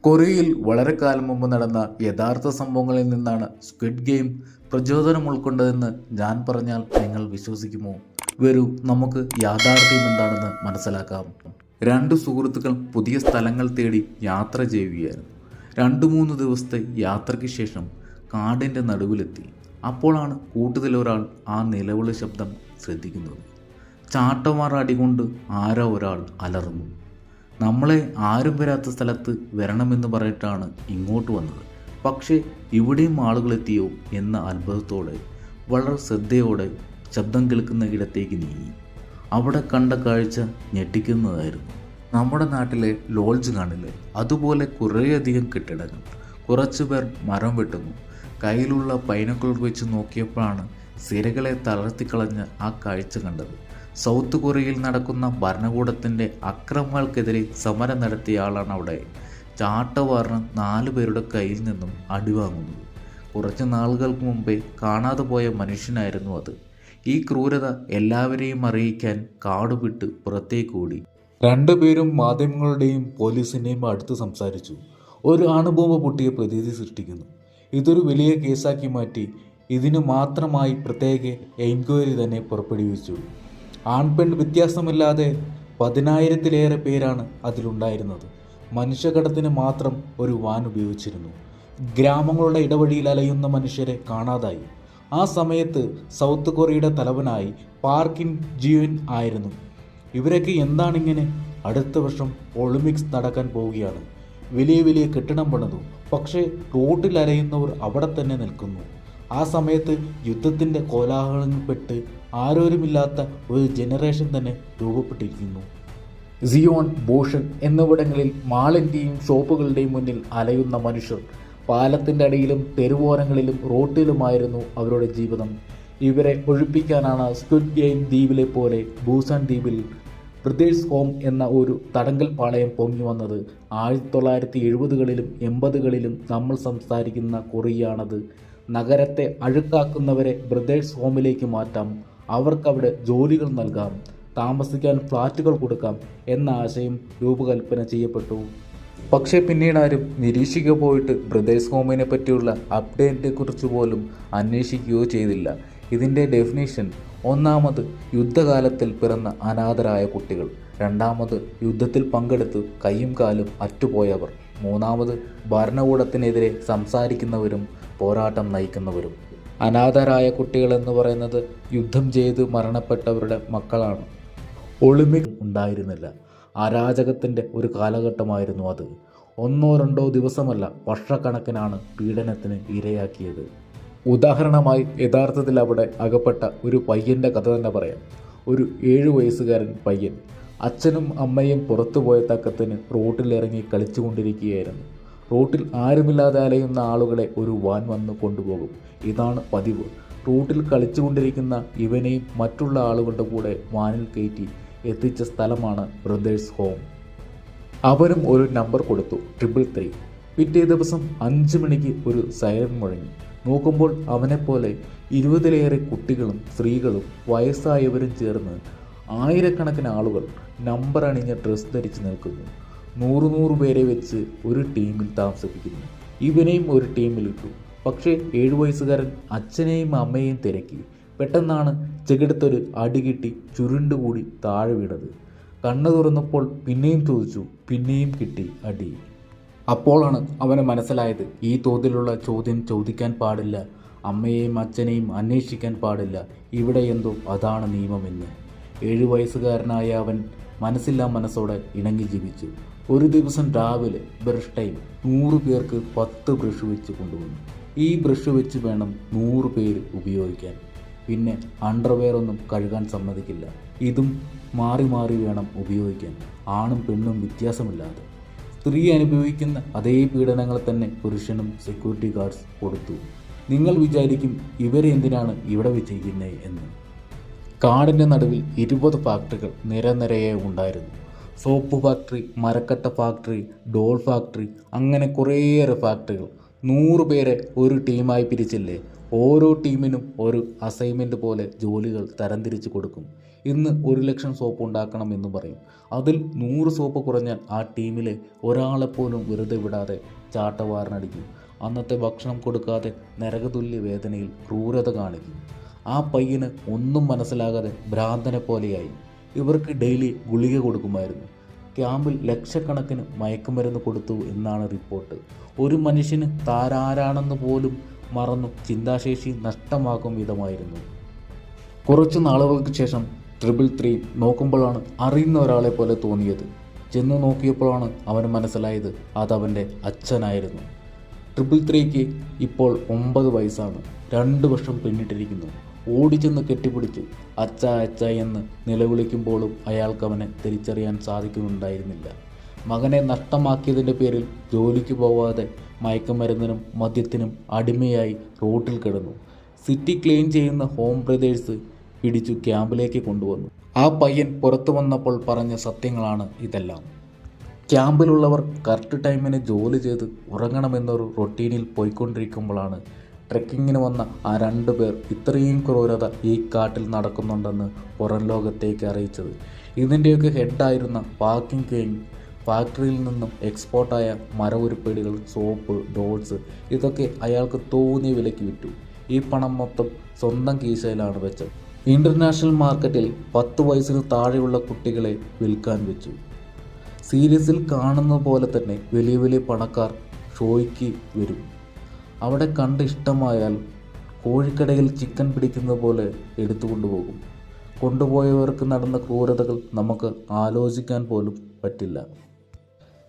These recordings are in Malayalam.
കൊറിയയിൽ വളരെ കാലം മുമ്പ് നടന്ന യഥാർത്ഥ സംഭവങ്ങളിൽ നിന്നാണ് സ്ക്വിഡ് ഗെയിം പ്രചോദനം ഉൾക്കൊണ്ടതെന്ന് ഞാൻ പറഞ്ഞാൽ നിങ്ങൾ വിശ്വസിക്കുമോ? വരൂ, നമുക്ക് യാഥാർത്ഥ്യം എന്താണെന്ന് മനസ്സിലാക്കാം. രണ്ട് സുഹൃത്തുക്കൾ പുതിയ സ്ഥലങ്ങൾ തേടി യാത്ര ചെയ്യുകയായിരുന്നു. 2-3 ദിവസത്തെ യാത്രയ്ക്ക് ശേഷം കാടിൻ്റെ നടുവിലെത്തി. അപ്പോഴാണ് കൂട്ടത്തിലൊരാൾ ആ നിലവിളി ശബ്ദം ശ്രദ്ധിക്കുന്നത്. ചാട്ടവാർ അടികൊണ്ട് ആരോ ഒരാൾ അലറുന്നു. നമ്മളെ ആരും വരാത്ത സ്ഥലത്ത് വരണമെന്ന് പറഞ്ഞിട്ടാണ് ഇങ്ങോട്ട് വന്നത്, പക്ഷേ ഇവിടെയും ആളുകളെത്തിയോ എന്ന അത്ഭുതത്തോടെ വളരെ ശ്രദ്ധയോടെ ശബ്ദം കേൾക്കുന്ന ഇടത്തേക്ക് നീങ്ങി. അവിടെ കണ്ട കാഴ്ച ഞെട്ടിക്കുന്നതായിരുന്നു. നമ്മുടെ നാട്ടിലെ ലോഡ്ജ് കാണില്ലേ, അതുപോലെ കുറേയധികം കെട്ടിടങ്ങൾ. കുറച്ചു പേർ മരം വെട്ടുന്നു. കയ്യിലുള്ള ബൈനോക്കുലർ വെച്ച് നോക്കിയപ്പോഴാണ് സിരകളെ തളർത്തിക്കളഞ്ഞ ആ കാഴ്ച കണ്ടത്. സൗത്ത് കൊറിയയിൽ നടക്കുന്ന ഭരണകൂടത്തിൻ്റെ അക്രമങ്ങൾക്കെതിരെ സമരം നടത്തിയ ആളാണ് അവിടെ ചാട്ടവാറിന് 4 പേരുടെ കയ്യിൽ നിന്നും അടിവാങ്ങുന്നത്. കുറച്ച് നാളുകൾക്ക് മുമ്പേ കാണാതെ പോയ മനുഷ്യനായിരുന്നു അത്. ഈ ക്രൂരത എല്ലാവരെയും അറിയിക്കാൻ കാടുവിട്ട് പുറത്തേക്ക് ഓടി. 2 പേരും മാധ്യമങ്ങളുടെയും പോലീസിൻ്റെയും അടുത്ത് സംസാരിച്ചു. ഒരു അണുബോംബ് പൊട്ടിയ പ്രതീതി സൃഷ്ടിക്കുന്നു. ഇതൊരു വലിയ കേസാക്കി മാറ്റി ഇതിനു മാത്രമായി പ്രത്യേക എൻക്വയറി തന്നെ പുറപ്പെടുവിച്ചു. ആൺപെൺ വ്യത്യാസമില്ലാതെ 10,000-ലേറെ പേരാണ് അതിലുണ്ടായിരുന്നത്. മനുഷ്യകടത്തിന് മാത്രം ഒരു വാൻ ഉപയോഗിച്ചിരുന്നു. ഗ്രാമങ്ങളുടെ ഇടവഴിയിൽ അലയുന്ന മനുഷ്യരെ കാണാതായി. ആ സമയത്ത് സൗത്ത് കൊറിയയുടെ തലവനായി പാർക്ക് ഇൻ ജിയോൻ ആയിരുന്നു. ഇവരൊക്കെ എന്താണിങ്ങനെ? അടുത്ത വർഷം ഒളിമ്പിക്സ് നടക്കാൻ പോവുകയാണ്. വലിയ വലിയ കെട്ടിടം പണിതു, പക്ഷേ റോഡിൽ അലയുന്നവർ അവിടെ തന്നെ നിൽക്കുന്നു. ആ സമയത്ത് യുദ്ധത്തിൻ്റെ കോലാഹലങ്ങളിൽപ്പെട്ട് ആരോരുമില്ലാത്ത ഒരു ജനറേഷൻ തന്നെ രൂപപ്പെട്ടിരിക്കുന്നു. സിയോൺ, ബോഷൻ എന്നിവിടങ്ങളിൽ മാളിൻ്റെയും ഷോപ്പുകളുടെയും മുന്നിൽ അലയുന്ന മനുഷ്യർ. പാലത്തിൻ്റെ അടിയിലും തെരുവോരങ്ങളിലും റോട്ടിലുമായിരുന്നു അവരുടെ ജീവിതം. ഇവരെ ഒഴിപ്പിക്കാനാണ് സ്ക്വിഡ് ഗെയിം ദ്വീപിലെ പോലെ ബൂസാൻ ദ്വീപിൽ ബ്രദേഴ്സ് ഹോം എന്ന ഒരു തടങ്കൽ പാളയം പൊങ്ങി വന്നത്. 1970-കളിലും 80-കളിലും നമ്മൾ സംസാരിക്കുന്ന കൊറിയയാണത്. നഗരത്തെ അഴുക്കാക്കുന്നവരെ ബ്രദേഴ്സ് ഹോമിലേക്ക് മാറ്റാം, അവർക്കവിടെ ജോലികൾ നൽകാം, താമസിക്കാൻ ഫ്ലാറ്റുകൾ കൊടുക്കാം എന്ന ആശയം രൂപകൽപ്പന ചെയ്യപ്പെട്ടു. പക്ഷേ പിന്നീട് ആരും നിരീക്ഷിക്കുക പോയിട്ട് ബ്രദേഴ്സ് ഹോമിനെ പറ്റിയുള്ള അപ്ഡേറ്റിനെ കുറിച്ച് പോലും അന്വേഷിക്കുകയോ ചെയ്തില്ല. ഇതിൻ്റെ ഡെഫിനേഷൻ: ഒന്നാമത്, യുദ്ധകാലത്തിൽ പിറന്ന അനാഥരായ കുട്ടികൾ. രണ്ടാമത്, യുദ്ധത്തിൽ പങ്കെടുത്ത് കൈയും കാലും അറ്റുപോയവർ. മൂന്നാമത്, ഭരണകൂടത്തിനെതിരെ സംസാരിക്കുന്നവരും പോരാട്ടം നയിക്കുന്നവരും. അനാഥരായ കുട്ടികൾ എന്ന് പറയുന്നത് യുദ്ധം ചെയ്ത് മരണപ്പെട്ടവരുടെ മക്കളാണ്. ഒളിമ്പിക്സ് ഉണ്ടായിരുന്നില്ല. അരാജകത്തിൻ്റെ ഒരു കാലഘട്ടമായിരുന്നു അത്. 1-2 ദിവസമല്ല, വർഷക്കണക്കിനാണ് പീഡനത്തിന് ഇരയാക്കിയത്. ഉദാഹരണമായി, യഥാർത്ഥത്തിൽ അവിടെ അകപ്പെട്ട ഒരു പയ്യൻ്റെ കഥ തന്നെ പറയാം. ഒരു 7 വയസ്സുകാരൻ പയ്യൻ. അച്ഛനും അമ്മയും പുറത്തുപോയ തക്കത്തിന് റോട്ടിലിറങ്ങി കളിച്ചുകൊണ്ടിരിക്കുകയായിരുന്നു. റോട്ടിൽ ആരുമില്ലാതെ അലയുന്ന ആളുകളെ ഒരു വാൻ വന്ന് കൊണ്ടുപോകും. ഇതാണ് പതിവ്. റോട്ടിൽ കളിച്ചുകൊണ്ടിരിക്കുന്ന ഇവനെയും മറ്റുള്ള ആളുകളുടെ കൂടെ വാനിൽ കയറ്റി എത്തിച്ച സ്ഥലമാണ് ബ്രദേഴ്സ് ഹോം. അവനും ഒരു നമ്പർ കൊടുത്തു, 333. പിറ്റേ ദിവസം 5 മണിക്ക് ഒരു സൈറൻ മുഴങ്ങി. നോക്കുമ്പോൾ അവനെപ്പോലെ 20-ലേറെ കുട്ടികളും സ്ത്രീകളും വയസ്സായവരും ചേർന്ന് ആയിരക്കണക്കിന് ആളുകൾ നമ്പർ അണിഞ്ഞ ഡ്രസ്സ് ധരിച്ച് നിൽക്കുന്നു. 100 പേരെ വെച്ച് ഒരു ടീമിൽ താമസിപ്പിക്കുന്നു. ഇവനെയും ഒരു ടീമിലിട്ടു. പക്ഷേ 7 വയസ്സുകാരൻ അച്ഛനെയും അമ്മയെയും തിരക്കി. പെട്ടെന്നാണ് ചെകിടത്തൊരു അടി കിട്ടി ചുരുണ്ടുകൂടി താഴെ വീണത്. കണ്ണു തുറന്നപ്പോൾ പിന്നെയും ചോദിച്ചു, പിന്നെയും കിട്ടി അടി. അപ്പോഴാണ് അവന് മനസ്സിലായത്, ഈ തോതിലുള്ള ചോദ്യം ചോദിക്കാൻ പാടില്ല, അമ്മയെയും അച്ഛനെയും അന്വേഷിക്കാൻ പാടില്ല, ഇവിടെ എന്തോ അതാണ് നിയമമെന്ന്. 7 വയസ്സുകാരനായ അവൻ മനസ്സില്ലാ മനസ്സോടെ ഇണങ്ങി ജീവിച്ചു. ഒരു ദിവസം രാവിലെ ബ്രഷ് ടൈം. 100 പേർക്ക് 10 ബ്രഷ് വെച്ച് കൊണ്ടുവന്നു. ഈ ബ്രഷ് വെച്ച് വേണം 100 പേര് ഉപയോഗിക്കാൻ. പിന്നെ അണ്ടർവെയർ ഒന്നും കഴുകാൻ സമ്മതിക്കില്ല. ഇതും മാറി മാറി വേണം ഉപയോഗിക്കാൻ, ആണും പെണ്ണും വ്യത്യാസമില്ലാതെ. സ്ത്രീ അനുഭവിക്കുന്ന അതേ പീഡനങ്ങൾ തന്നെ പുരുഷനും സെക്യൂരിറ്റി ഗാർഡ്സ് കൊടുത്തു. നിങ്ങൾ വിചാരിക്കും, ഇവരെ എന്തിനാണ് ഇവിടെ വെച്ചിരിക്കുന്നത് എന്ന്. കാടിൻ്റെ നടുവിൽ 20 ഫാക്ടറികൾ നിരനിരയെ ഉണ്ടായിരുന്നു. സോപ്പ് ഫാക്ടറി, മരക്കട്ട ഫാക്ടറി, ഡോൾ ഫാക്ടറി, അങ്ങനെ കുറേയേറെ ഫാക്ടറികൾ. 100 പേരെ ഒരു ടീമായി പിരിച്ചില്ലേ, ഓരോ ടീമിനും ഒരു അസൈൻമെൻറ്റ് പോലെ ജോലികൾ തരംതിരിച്ച് കൊടുക്കും. ഇന്ന് 1,00,000 സോപ്പ് ഉണ്ടാക്കണം എന്ന് പറയും. അതിൽ 100 സോപ്പ് കുറഞ്ഞാൽ ആ ടീമിലെ ഒരാളെപ്പോലും വെറുതെ വിടാതെ ചാട്ടവാറിനടിക്കും. അന്നത്തെ ഭക്ഷണം കൊടുക്കാതെ നരകതുല്യ വേദനയിൽ ക്രൂരത കാണിക്കും. ആ പയ്യന് ഒന്നും മനസ്സിലാകാതെ ഭ്രാന്തനെ പോലെയായി. ഇവർക്ക് ഡെയിലി ഗുളിക കൊടുക്കുമായിരുന്നു. ക്യാമ്പിൽ ലക്ഷക്കണക്കിന് മയക്കുമരുന്ന് കൊടുത്തു എന്നാണ് റിപ്പോർട്ട്. ഒരു മനുഷ്യന് താരാരാണെന്ന് പോലും മറന്നു ചിന്താശേഷി നഷ്ടമാക്കും വിധമായിരുന്നു. കുറച്ചു നാളുകൾക്ക് ശേഷം 333 നോക്കുമ്പോഴാണ് അറിയുന്ന ഒരാളെ പോലെ തോന്നിയത്. ചെന്ന് നോക്കിയപ്പോഴാണ് അവന് മനസ്സിലായത് അതവൻ്റെ അച്ഛനായിരുന്നു. 333ക്ക് ഇപ്പോൾ 9 വയസ്സാണ്. 2 വർഷം പിന്നിട്ടിരിക്കുന്നു. ഓടിച്ചെന്ന് കെട്ടിപ്പിടിച്ചു. അച്ഛ അച്ഛ എന്ന് നിലവിളിക്കുമ്പോഴും അയാൾക്ക് അവനെ തിരിച്ചറിയാൻ സാധിക്കുന്നുണ്ടായിരുന്നില്ല. മകനെ നഷ്ടമാക്കിയതിൻ്റെ പേരിൽ ജോലിക്ക് പോവാതെ മയക്കുമരുന്നിനും മദ്യത്തിനും അടിമയായി റോട്ടിൽ കിടന്നു. സിറ്റി ക്ലീൻ ചെയ്യുന്ന ഹോം ബ്രദേഴ്സ് പിടിച്ചു ക്യാമ്പിലേക്ക് കൊണ്ടുവന്നു. ആ പയ്യൻ പുറത്തു വന്നപ്പോൾ പറഞ്ഞ സത്യങ്ങളാണ് ഇതെല്ലാം. ക്യാമ്പിലുള്ളവർ കറക്റ്റ് ടൈമിന് ജോലി ചെയ്ത് ഉറങ്ങണമെന്നൊരു റൊട്ടീനിൽ പോയിക്കൊണ്ടിരിക്കുമ്പോഴാണ് ട്രെക്കിങ്ങിന് വന്ന ആ 2 പേർ ഇത്രയും ക്രൂരത ഈ കാട്ടിൽ നടക്കുന്നുണ്ടെന്ന് പുറം ലോകത്തേക്ക് അറിയിച്ചത്. ഇതിൻ്റെയൊക്കെ ഹെഡായിരുന്ന പാക്കിംഗ് കിങ് ഫാക്ടറിയിൽ നിന്നും എക്സ്പോർട്ടായ മരവുരുപ്പടികൾ, സോപ്പ്, ഡോൾസ് ഇതൊക്കെ അയാൾക്ക് തോന്നിയ വിലയ്ക്ക് വിറ്റു. ഈ പണം മൊത്തം സ്വന്തം കീശയിലാണ് വെച്ചത്. ഇൻ്റർനാഷണൽ മാർക്കറ്റിൽ 10 വയസ്സിന് താഴെയുള്ള കുട്ടികളെ വിൽക്കാൻ വെച്ചു. സീരീസിൽ കാണുന്ന പോലെ തന്നെ വലിയ വലിയ പണക്കാർ ഷോയ്ക്ക് വരും. അവിടെ കണ്ട് ഇഷ്ടമായാൽ കോഴിക്കടയിൽ ചിക്കൻ പിടിക്കുന്ന പോലെ എടുത്തുകൊണ്ടുപോകും. കൊണ്ടുപോയവർക്ക് നടന്ന ക്രൂരതകൾ നമുക്ക് ആലോചിക്കാൻ പോലും പറ്റില്ല.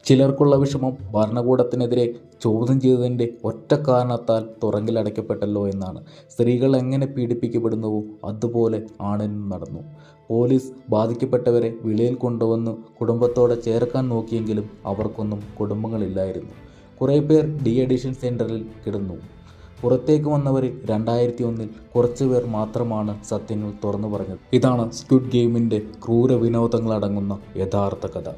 ചിലർക്കുള്ള വിഷമം ഭരണകൂടത്തിനെതിരെ ചോദ്യം ചെയ്തതിൻ്റെ ഒറ്റ കാരണത്താൽ തുറങ്കിലടയ്ക്കപ്പെട്ടല്ലോ എന്നാണ്. സ്ത്രീകൾ എങ്ങനെ പീഡിപ്പിക്കപ്പെടുന്നുവോ അതുപോലെ ആണിനും നടന്നു. പോലീസ് ബാധിക്കപ്പെട്ടവരെ വെളിയിൽ കൊണ്ടുവന്ന് കുടുംബത്തോടെ ചേർക്കാൻ നോക്കിയെങ്കിലും അവർക്കൊന്നും കുടുംബങ്ങളില്ലായിരുന്നു. കുറേ പേർ ഡി അഡിക്ഷൻ സെൻ്ററിൽ കിടന്നു. പുറത്തേക്ക് വന്നവരിൽ 2001 കുറച്ച് പേർ മാത്രമാണ് സത്യങ്ങൾ തുറന്നു പറഞ്ഞത്. ഇതാണ് സ്ക്വിഡ് ഗെയിമിൻ്റെ ക്രൂര വിനോദങ്ങളടങ്ങുന്ന യഥാർത്ഥ കഥ.